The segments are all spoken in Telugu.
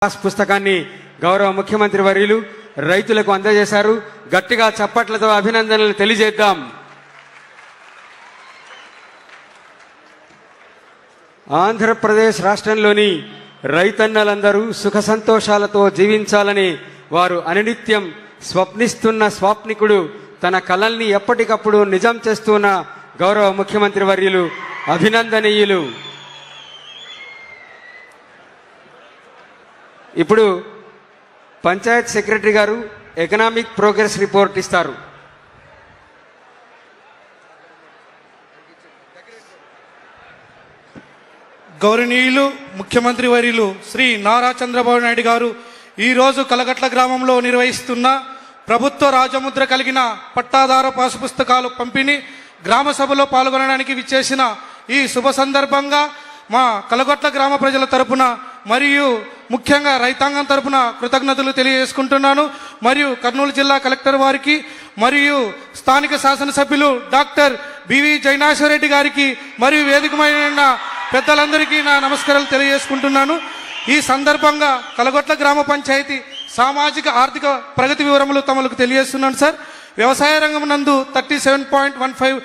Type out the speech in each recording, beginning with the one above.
పుస్తకాన్ని గౌరవ ముఖ్యమంత్రి వర్యులు రైతులకు అందజేశారు. గట్టిగా చప్పట్లతో అభినందనలు తెలియజేద్దాం. ఆంధ్రప్రదేశ్ రాష్ట్రంలోని రైతన్నలందరూ సుఖ సంతోషాలతో జీవించాలని వారు అనినిత్యం స్వప్నిస్తున్న స్వాప్నికుడు తన కలల్ని ఎప్పటికప్పుడు నిజం చేస్తున్న గౌరవ ముఖ్యమంత్రి వర్యులు అభినందనీయులు. ఇప్పుడు పంచాయత్ సెక్రటరీ గారు ఎకనామిక్ ప్రోగ్రెస్ రిపోర్ట్ ఇస్తారు. గౌరవనీయులు ముఖ్యమంత్రి వర్యులు శ్రీ నారా చంద్రబాబు నాయుడు గారు ఈరోజు కలగట్ల గ్రామంలో నిర్వహిస్తున్న ప్రభుత్వ రాజముద్ర కలిగిన పట్టాదార పాసు పుస్తకాలు పంపిణీ గ్రామ సభలో పాల్గొనడానికి విచ్చేసిన ఈ శుభ సందర్భంగా మా కలగట్ల గ్రామ ప్రజల తరపున మరియు ముఖ్యంగా రైతాంగం తరపున కృతజ్ఞతలు తెలియజేసుకుంటున్నాను. మరియు కర్నూలు జిల్లా కలెక్టర్ వారికి మరియు స్థానిక శాసనసభ్యులు డాక్టర్ బివి జైనాశ్వరరెడ్డి గారికి మరియు వేదికమైన పెద్దలందరికీ నా నమస్కారాలు తెలియజేసుకుంటున్నాను. ఈ సందర్భంగా కలగొట్ల గ్రామ పంచాయతీ సామాజిక ఆర్థిక ప్రగతి వివరములు తమకు తెలియజేస్తున్నాను సార్. వ్యవసాయ రంగం నందు 37.15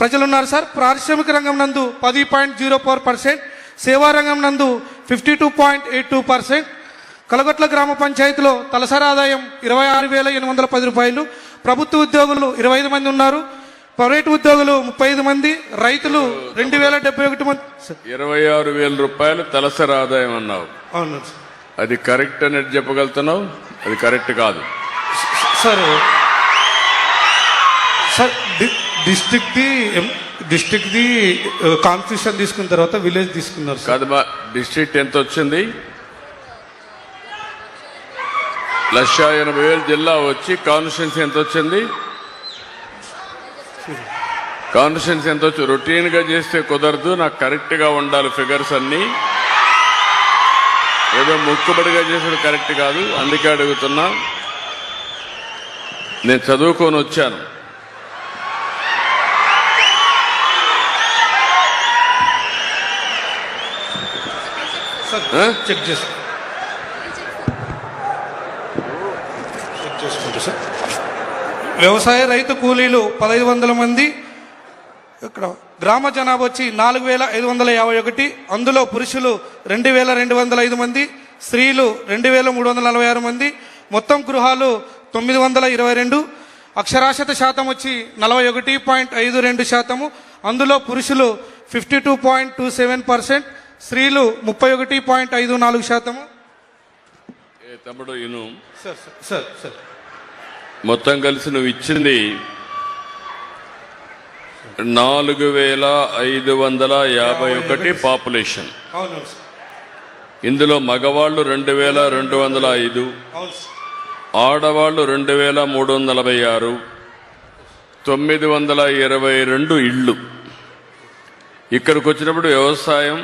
ప్రజలున్నారు సార్. పారిశ్రామిక రంగం నందు 10.04%, సేవా రంగం నందు 52.82%. కలగొట్ల గ్రామ పంచాయతీలో తలసరి ఆదాయం 26,810 రూపాయలు. ప్రభుత్వ ఉద్యోగులు 25 మంది ఉన్నారు. ప్రైవేటు ఉద్యోగులు 35 మంది. రైతులు 2,071 మంది. 26,000 రూపాయలు తలసరి ఆదాయం అన్నావు. అవును అది కరెక్ట్ అని చెప్పగలుగుతున్నావు? అది కరెక్ట్ కాదు sir. Sir district the constitution తీసుకున్న తర్వాత విలేజ్ తీసుకున్నారు కాదు. మా డిస్ట్రిక్ట్ ఎంత వచ్చింది? 1,80,000 జిల్లా వచ్చి కాన్స్టిట్యూన్సీ ఎంత వచ్చింది? కాన్స్టిట్యూన్సీ ఎంత వచ్చి? రొటీన్ గా చేస్తే కుదరదు, నాకు కరెక్ట్ గా ఉండాలి ఫిగర్స్ అన్ని. ఏదో మొక్కుబడిగా చేసేది కరెక్ట్ కాదు. అందుకే అడుగుతున్నా. నేను చదువుకొని వచ్చాను. చెక్ చేసుకుంటా సార్. వ్యవసాయ రైతు కూలీలు 1,500 మంది. ఇక్కడ గ్రామ జనాభా వచ్చి 4,551. అందులో పురుషులు 2,205 మంది, స్త్రీలు 2,346 మంది. మొత్తం గృహాలు 922. అక్షరాస్యత శాతం వచ్చి 41.52%. అందులో పురుషులు 52.27%, స్త్రీలు 31.54%. తమ్ముడు ఇను సార్ సార్ సార్ మొత్తం కలిసి నువ్వు ఇచ్చింది 4,551 పాపులేషన్. అవును సార్. ఇందులో మగవాళ్ళు 2,205, అవును సార్. ఆడవాళ్ళు 2,346, 922 ఇళ్ళు. ఇక్కడికి వచ్చినప్పుడు వ్యవసాయం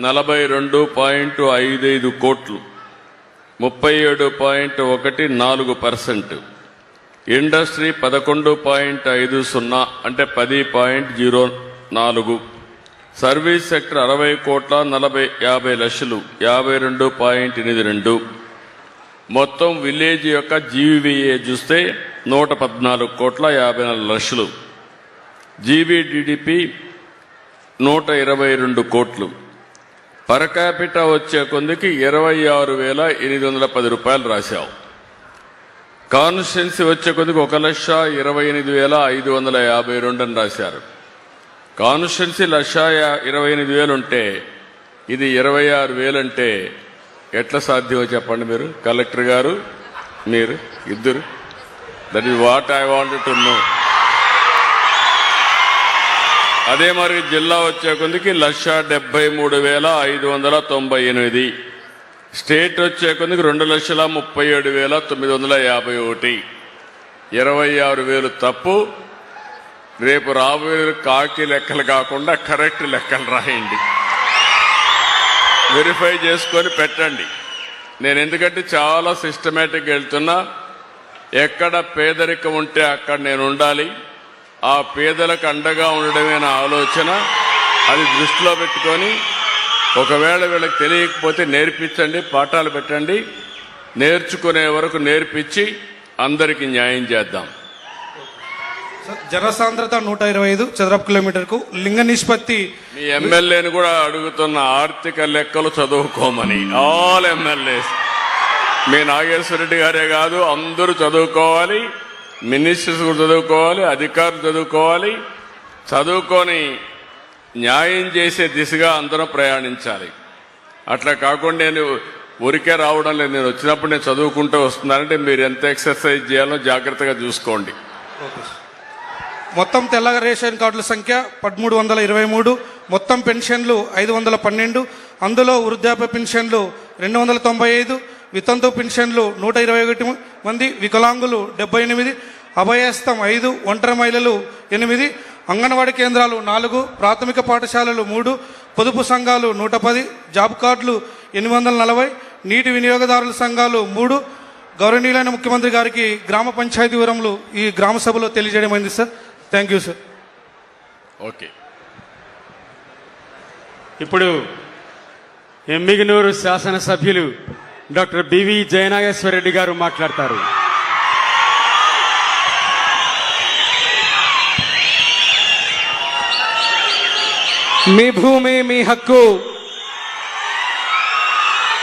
42.55 కోట్లు, 37.14%. ఇండస్ట్రీ 11.50 అంటే 10.04. సర్వీస్ సెక్టర్ 60 కోట్ల 50 లక్షలు, 52.82. మొత్తం విలేజ్ యొక్క జీవీఏ చూస్తే 114 కోట్ల 54 లక్షలు. జీబీడీడీపీ 122 కోట్లు. పర్ క్యాపిటా వచ్చే కొందికి 26,810 రూపాయలు రాశావు. కాన్స్టిట్యున్సీ వచ్చే కొద్దికి 1,28,552 అని రాశారు. కాన్స్టిట్యున్సీ 1,28,000 ఉంటే ఇది 26,000 అంటే ఎట్లా సాధ్యమో చెప్పండి మీరు, కలెక్టర్ గారు, మీరు ఇద్దరు. That is what I wanted to know. అదే మరి జిల్లా వచ్చే కొద్దికి 1,73,598. స్టేట్ వచ్చే కొద్దికి 2,37,951. 26,000 తప్పు. రేపు రాబోయే కాకి లెక్కలు కాకుండా కరెక్ట్ లెక్కలు రాయండి, వెరిఫై చేసుకొని పెట్టండి. నేను ఎందుకంటే చాలా సిస్టమేటిక్గా వెళ్తున్నా. ఎక్కడ పేదరికం ఉంటే అక్కడ నేను ఉండాలి. ఆ పేదలకు అండగా ఉండడమే నా ఆలోచన. అది దృష్టిలో పెట్టుకొని ఒకవేళ వీళ్ళకి తెలియకపోతే నేర్పించండి, పాఠాలు పెట్టండి. నేర్చుకునే వరకు నేర్పించి అందరికీ న్యాయం చేద్దాం. జనసాంద్రత 125 చదరపు కిలోమీటర్కు, లింగ నిష్పత్తి. మీ ఎమ్మెల్యేని కూడా అడుగుతున్న ఆర్థిక లెక్కలు చదువుకోమని. ఆల్ ఎమ్మెల్యేస్, మీ నాగేశ్వర రెడ్డి గారే కాదు, అందరూ చదువుకోవాలి. మినిస్టర్స్ కూడా చదువుకోవాలి, అధికారులు చదువుకోవాలి. చదువుకొని న్యాయం చేసే దిశగా అందరం ప్రయాణించాలి. అట్లా కాకుండా నేను ఊరికే రావడం లేదు. నేను వచ్చినప్పుడు నేను చదువుకుంటూ వస్తున్నానంటే మీరు ఎంత ఎక్సర్సైజ్ చేయాలో జాగ్రత్తగా చూసుకోండి. మొత్తం తెల్ల రేషన్ కార్డుల సంఖ్య 1323, మొత్తం పెన్షన్లు 512, అందులో వృద్ధాప్య పెన్షన్లు 295, వితంతు పెన్షన్లు 121 మంది, వికలాంగులు 78, అభయహస్తం 5, ఒంటరి మహిళలు 8, అంగన్వాడీ కేంద్రాలు 4, ప్రాథమిక పాఠశాలలు 3, పొదుపు సంఘాలు 110, జాబ్ కార్డులు 840, నీటి వినియోగదారుల సంఘాలు 3. గౌరవనీయులైన ముఖ్యమంత్రి గారికి గ్రామ పంచాయతీ వివరములు ఈ గ్రామ సభలో తెలియజేయడమైంది sir. Thank you sir. Okay. ఇప్పుడు ఎమ్మిగనూరు శాసనసభ్యులు డాక్టర్ బివి జయనాగేశ్వరరెడ్డి గారు మాట్లాడతారు. మీ భూమి మీ హక్కు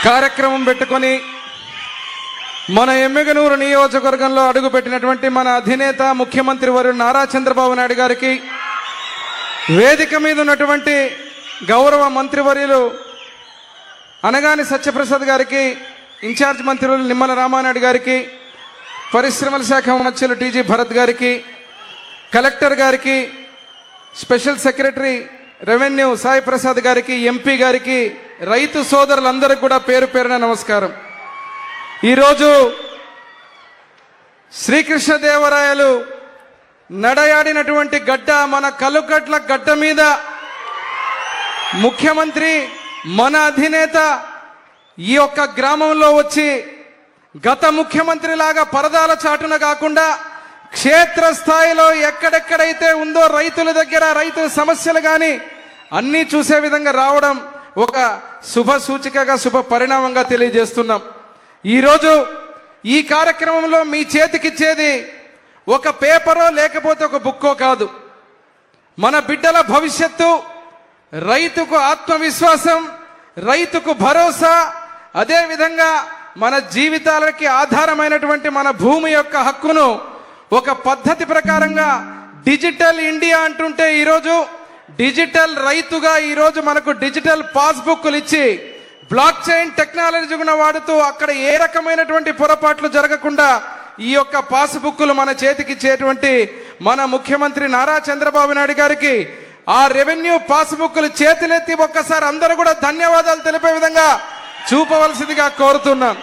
కార్యక్రమం పెట్టుకొని మన ఎమ్మిగనూరు నియోజకవర్గంలో అడుగుపెట్టినటువంటి మన అధినేత ముఖ్యమంత్రి వర్యులు నారా చంద్రబాబు నాయుడు గారికి, వేదిక మీద ఉన్నటువంటి గౌరవ మంత్రివర్యులు అనగాని సత్యప్రసాద్ గారికి, ఇన్ఛార్జ్ మంత్రులు నిమ్మల రామానాయుడు గారికి, పరిశ్రమల శాఖ మంత్రులు టీజీ భరత్ గారికి, కలెక్టర్ గారికి, special secretary revenue Sai Prasad గారికి, ఎంపీ గారికి, రైతు సోదరులందరికీ కూడా పేరు పేరున నమస్కారం. ఈరోజు శ్రీకృష్ణదేవరాయలు నడయాడినటువంటి గడ్డ, మన కలుగట్ల గడ్డ మీద ముఖ్యమంత్రి మన అధినేత ఈ యొక్క గ్రామంలో వచ్చి గత ముఖ్యమంత్రి లాగా పరదాల చాటున కాకుండా క్షేత్రస్థాయిలో ఎక్కడెక్కడైతే ఉందో రైతుల దగ్గర రైతుల సమస్యలు కానీ అన్నీ చూసే విధంగా రావడం ఒక శుభ సూచికగా, శుభ పరిణామంగా తెలియజేస్తున్నాం. ఈరోజు ఈ కార్యక్రమంలో మీ చేతికిచ్చేది ఒక పేపరో లేకపోతే ఒక బుక్కో కాదు. మన బిడ్డల భవిష్యత్తు, రైతుకు ఆత్మవిశ్వాసం, రైతుకు భరోసా, అదేవిధంగా మన జీవితాలకి ఆధారమైనటువంటి మన భూమి యొక్క హక్కును ఒక పద్ధతి ప్రకారంగా డిజిటల్ ఇండియా అంటుంటే ఈరోజు డిజిటల్ రైతుగా ఈరోజు మనకు డిజిటల్ పాస్బుక్లు ఇచ్చి బ్లాక్ చైన్ టెక్నాలజీ కూడా వాడుతూ అక్కడ ఏ రకమైనటువంటి పొరపాట్లు జరగకుండా ఈ యొక్క పాస్బుక్లు మన చేతికిచ్చేటువంటి మన ముఖ్యమంత్రి నారా చంద్రబాబు నాయుడు గారికి ఆ రెవెన్యూ పాస్బుక్లు చేతులెత్తి ఒక్కసారి అందరూ కూడా ధన్యవాదాలు తెలిపే విధంగా చూపవలసిందిగా కోరుతున్నాం.